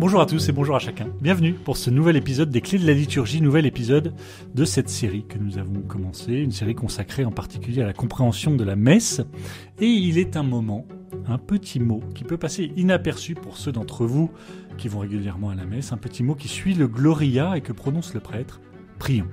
Bonjour à tous et bonjour à chacun. Bienvenue pour ce nouvel épisode des Clés de la liturgie, nouvel épisode de cette série que nous avons commencée, une série consacrée en particulier à la compréhension de la messe. Et il est un moment, un petit mot qui peut passer inaperçu pour ceux d'entre vous qui vont régulièrement à la messe, un petit mot qui suit le Gloria et que prononce le prêtre, prions.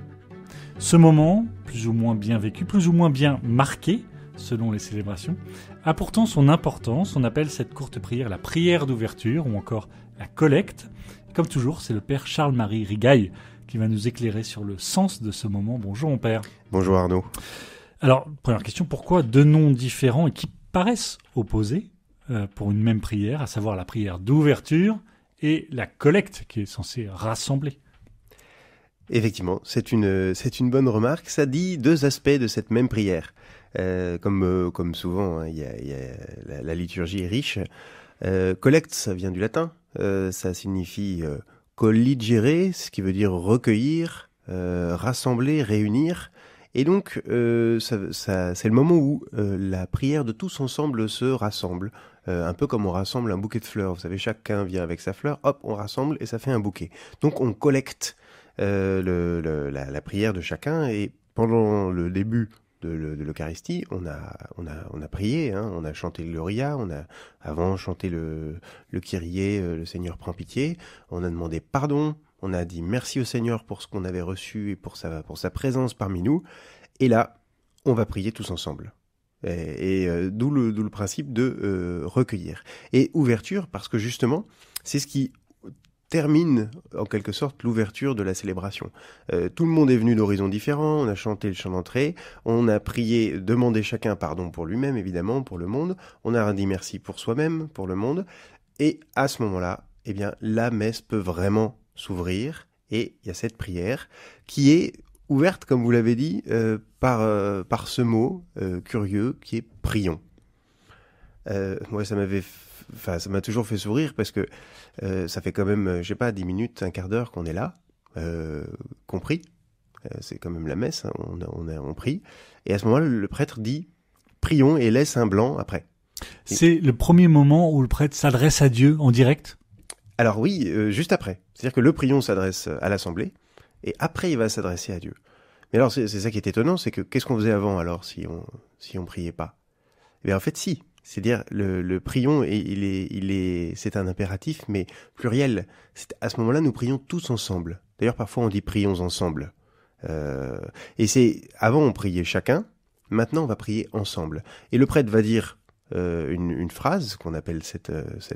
Ce moment, plus ou moins bien vécu, plus ou moins bien marqué, selon les célébrations, a pourtant son importance. On appelle cette courte prière la prière d'ouverture ou encore la collecte. Comme toujours, c'est le père Charles-Marie Rigaille qui va nous éclairer sur le sens de ce moment. Bonjour mon père. Bonjour Arnaud. Alors, première question, pourquoi deux noms différents et qui paraissent opposés pour une même prière, à savoir la prière d'ouverture et la collecte qui est censée rassembler? Effectivement, c'est une bonne remarque. Ça dit deux aspects de cette même prière. Comme souvent, hein, la liturgie est riche. Collecte, ça vient du latin. Ça signifie colligere, ce qui veut dire recueillir, rassembler, réunir. Et donc, c'est le moment où la prière de tous ensemble se rassemble. Un peu comme on rassemble un bouquet de fleurs. Vous savez, chacun vient avec sa fleur, hop, on rassemble et ça fait un bouquet. Donc, on collecte la prière de chacun. Et pendant le début de l'Eucharistie, on a prié, hein, on a chanté le Gloria, on a avant chanté le Kyrie, le Seigneur prend pitié, on a demandé pardon, on a dit merci au Seigneur pour ce qu'on avait reçu et pour sa présence parmi nous, et là, on va prier tous ensemble. D'où le principe de recueillir. Et ouverture, parce que justement, c'est ce qui termine en quelque sorte l'ouverture de la célébration. Tout le monde est venu d'horizons différents, on a chanté le chant d'entrée, on a prié, demandé chacun pardon pour lui-même évidemment, pour le monde, on a dit merci pour soi-même, pour le monde, et à ce moment-là, eh bien, la messe peut vraiment s'ouvrir, et il y a cette prière qui est ouverte, comme vous l'avez dit, par ce mot curieux qui est prions. Moi, ça m'a toujours fait sourire parce que ça fait quand même, 10 minutes, un quart d'heure qu'on est là, qu'on prie. C'est quand même la messe, hein, on prie. Et à ce moment-là, le prêtre dit « prions » et laisse un blanc après. C'est le premier moment où le prêtre s'adresse à Dieu en direct? Alors oui, juste après. C'est-à-dire que le prions s'adresse à l'assemblée et après il va s'adresser à Dieu. Mais alors c'est ça qui est étonnant, c'est que qu'est-ce qu'on faisait avant alors si on priait pas? Eh bien en fait si. C'est-à-dire le prions, c'est un impératif, mais pluriel. À ce moment-là, nous prions tous ensemble. D'ailleurs, parfois on dit prions ensemble. Et avant on priait chacun, maintenant on va prier ensemble. Et le prêtre va dire une phrase qu'on appelle cette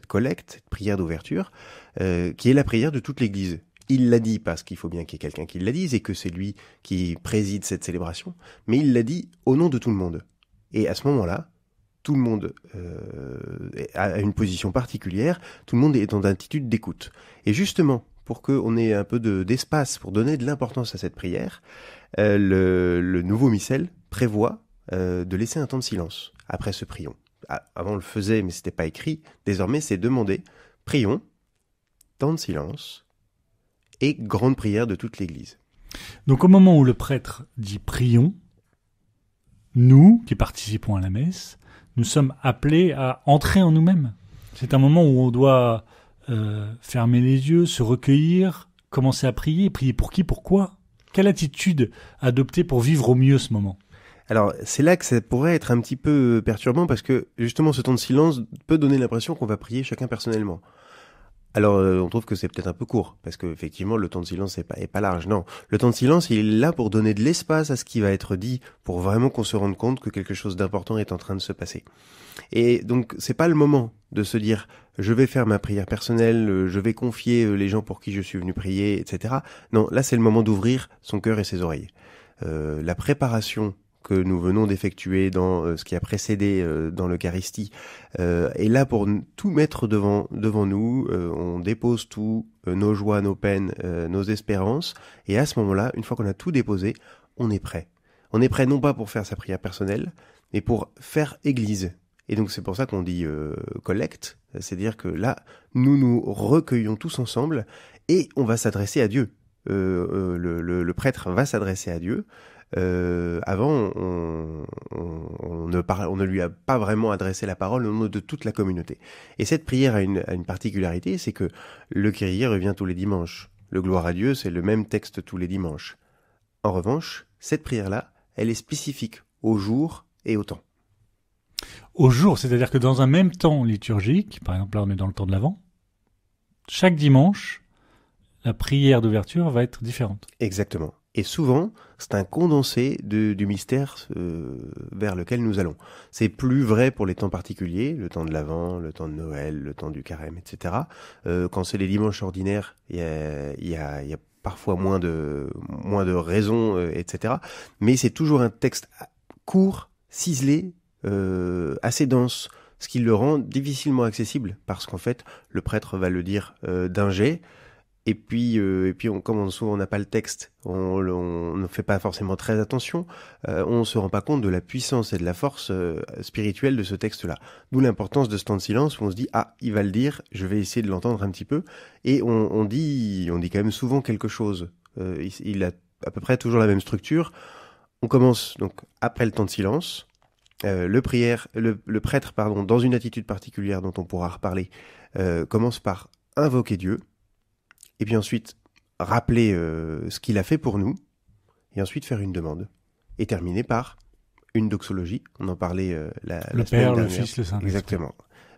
collecte, cette prière d'ouverture, qui est la prière de toute l'Église. Il l'a dit parce qu'il faut bien qu'il y ait quelqu'un qui la dise et que c'est lui qui préside cette célébration, mais il l'a dit au nom de tout le monde. Et à ce moment-là, tout le monde a une position particulière, tout le monde est en attitude d'écoute. Et justement, pour qu'on ait un peu d'espace, pour donner de l'importance à cette prière, le nouveau missel prévoit de laisser un temps de silence après ce prions. Avant on le faisait, mais c'était pas écrit. Désormais, c'est demandé. Prions, temps de silence et grande prière de toute l'Église. Donc au moment où le prêtre dit prions, nous, qui participons à la messe, nous sommes appelés à entrer en nous-mêmes. C'est un moment où on doit fermer les yeux, se recueillir, commencer à prier. Prier pour qui, pourquoi? Quelle attitude adopter pour vivre au mieux ce moment? Alors, c'est là que ça pourrait être un petit peu perturbant parce que, justement, ce temps de silence peut donner l'impression qu'on va prier chacun personnellement. Alors, on trouve que c'est peut-être un peu court, parce que effectivement, le temps de silence est pas large. Non, le temps de silence, il est là pour donner de l'espace à ce qui va être dit, pour vraiment qu'on se rende compte que quelque chose d'important est en train de se passer. Et donc, c'est pas le moment de se dire, je vais faire ma prière personnelle, je vais confier les gens pour qui je suis venu prier, etc. Non, là, c'est le moment d'ouvrir son cœur et ses oreilles. La préparation que nous venons d'effectuer dans ce qui a précédé dans l'Eucharistie est là pour tout mettre devant nous. On dépose tout, nos joies, nos peines, nos espérances, et à ce moment-là, une fois qu'on a tout déposé, on est prêt. On est prêt non pas pour faire sa prière personnelle, mais pour faire Église. Et donc c'est pour ça qu'on dit collecte, c'est-à-dire que là, nous recueillons tous ensemble et on va s'adresser à Dieu. Le prêtre va s'adresser à Dieu. Avant, on ne lui a pas vraiment adressé la parole au nom de toute la communauté. Et cette prière a une particularité, c'est que le Kyrie revient tous les dimanches. Le Gloire à Dieu, c'est le même texte tous les dimanches. En revanche, cette prière-là, elle est spécifique au jour et au temps. Au jour, c'est-à-dire que dans un même temps liturgique, par exemple là on est dans le temps de l'Avent, chaque dimanche, la prière d'ouverture va être différente. Exactement. Et souvent, c'est un condensé du mystère vers lequel nous allons. C'est plus vrai pour les temps particuliers, le temps de l'Avent, le temps de Noël, le temps du Carême, etc. Quand c'est les dimanches ordinaires, il y a parfois moins de raisons, etc. Mais c'est toujours un texte court, ciselé, assez dense, ce qui le rend difficilement accessible, parce qu'en fait, le prêtre va le dire d'un jet. Et puis, comme souvent on n'a pas le texte, on ne fait pas forcément très attention, on ne se rend pas compte de la puissance et de la force spirituelle de ce texte-là. D'où l'importance de ce temps de silence où on se dit « Ah, il va le dire, je vais essayer de l'entendre un petit peu ». Et on dit quand même souvent quelque chose. Il a à peu près toujours la même structure. On commence donc après le temps de silence. Le prêtre, dans une attitude particulière dont on pourra reparler, commence par invoquer Dieu. Et puis ensuite, rappeler ce qu'il a fait pour nous, et ensuite faire une demande. Et terminer par une doxologie. On en parlait la le semaine Père, dernière. le Fils, le Saint-Esprit. Exactement.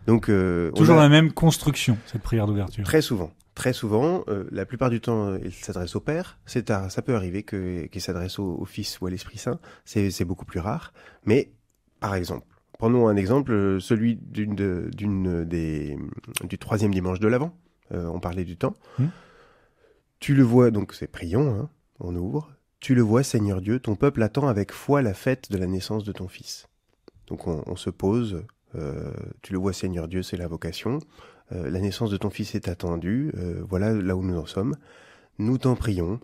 Donc, toujours la même construction, cette prière d'ouverture. Très souvent. La plupart du temps, il s'adresse au Père. Ça peut arriver qu'il s'adresse au Fils ou à l'Esprit Saint. C'est beaucoup plus rare. Mais, par exemple, prenons un exemple, celui du troisième dimanche de l'Avent. On parlait du temps. Tu le vois, donc c'est prions, hein, on ouvre. Tu le vois, Seigneur Dieu, ton peuple attend avec foi la fête de la naissance de ton Fils. Donc on se pose, tu le vois, Seigneur Dieu, c'est l'invocation. La naissance de ton Fils est attendue, voilà là où nous en sommes. Nous t'en prions.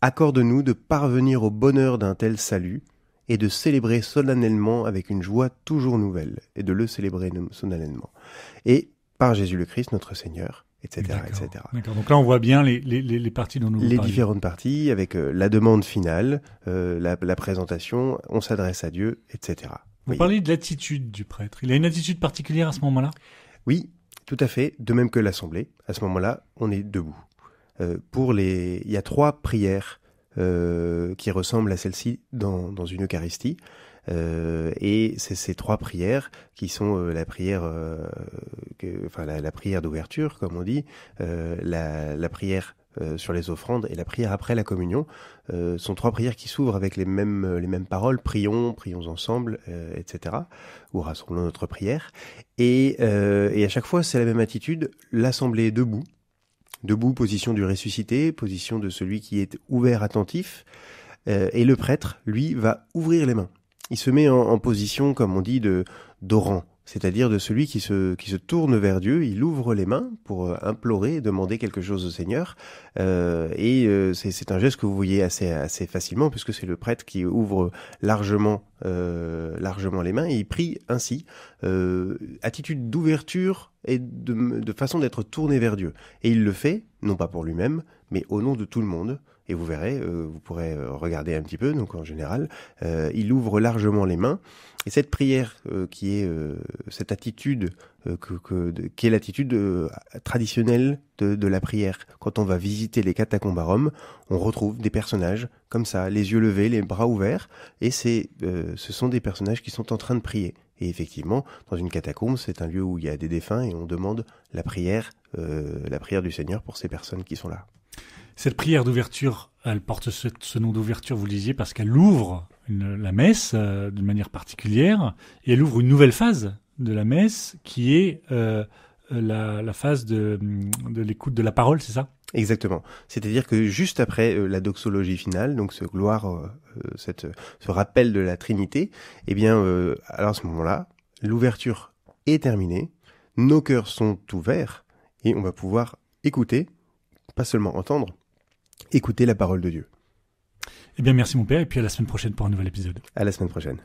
Accorde-nous de parvenir au bonheur d'un tel salut et de célébrer solennellement avec une joie toujours nouvelle, et de le célébrer solennellement. Et par Jésus le Christ, notre Seigneur, etc. etc. D'accord. Donc là, on voit bien les parties dont nous parlons. Les différentes parties, avec la demande finale, la présentation, on s'adresse à Dieu, etc. Vous parlez de l'attitude du prêtre. Il a une attitude particulière à ce moment-là ? Oui, tout à fait. De même que l'Assemblée. À ce moment-là, on est debout. Il y a 3 prières qui ressemblent à celle-ci dans une Eucharistie. Et c'est ces 3 prières qui sont la prière la prière d'ouverture, comme on dit, la prière sur les offrandes et la prière après la communion, sont 3 prières qui s'ouvrent avec les mêmes paroles, prions ensemble, etc. ou rassemblons notre prière. Et à chaque fois, c'est la même attitude, l'assemblée est debout, position du ressuscité, position de celui qui est ouvert, attentif, et le prêtre, lui, va ouvrir les mains. Il se met en position, comme on dit, d'orant, c'est-à-dire de celui qui se tourne vers Dieu. Il ouvre les mains pour implorer, demander quelque chose au Seigneur. C'est un geste que vous voyez assez facilement, puisque c'est le prêtre qui ouvre largement les mains et il prie ainsi. Attitude d'ouverture et de façon d'être tourné vers Dieu. Et il le fait, non pas pour lui-même, mais au nom de tout le monde. Et vous verrez, vous pourrez regarder un petit peu, donc en général, il ouvre largement les mains. Et cette prière qui est cette attitude, qui est l'attitude traditionnelle de la prière. Quand on va visiter les catacombes à Rome, on retrouve des personnages comme ça, les yeux levés, les bras ouverts, et ce sont des personnages qui sont en train de prier. Et effectivement, dans une catacombe, c'est un lieu où il y a des défunts et on demande la prière du Seigneur pour ces personnes qui sont là. Cette prière d'ouverture, elle porte ce nom d'ouverture, vous le disiez, parce qu'elle ouvre la messe d'une manière particulière, et elle ouvre une nouvelle phase de la messe, qui est la phase de l'écoute de la parole, c'est ça ? Exactement. C'est-à-dire que juste après la doxologie finale, donc ce gloire, ce rappel de la Trinité, eh bien, alors à ce moment-là, l'ouverture est terminée, nos cœurs sont ouverts, et on va pouvoir écouter, pas seulement entendre, écouter la parole de Dieu. Eh bien, merci mon père, et puis à la semaine prochaine pour un nouvel épisode. À la semaine prochaine.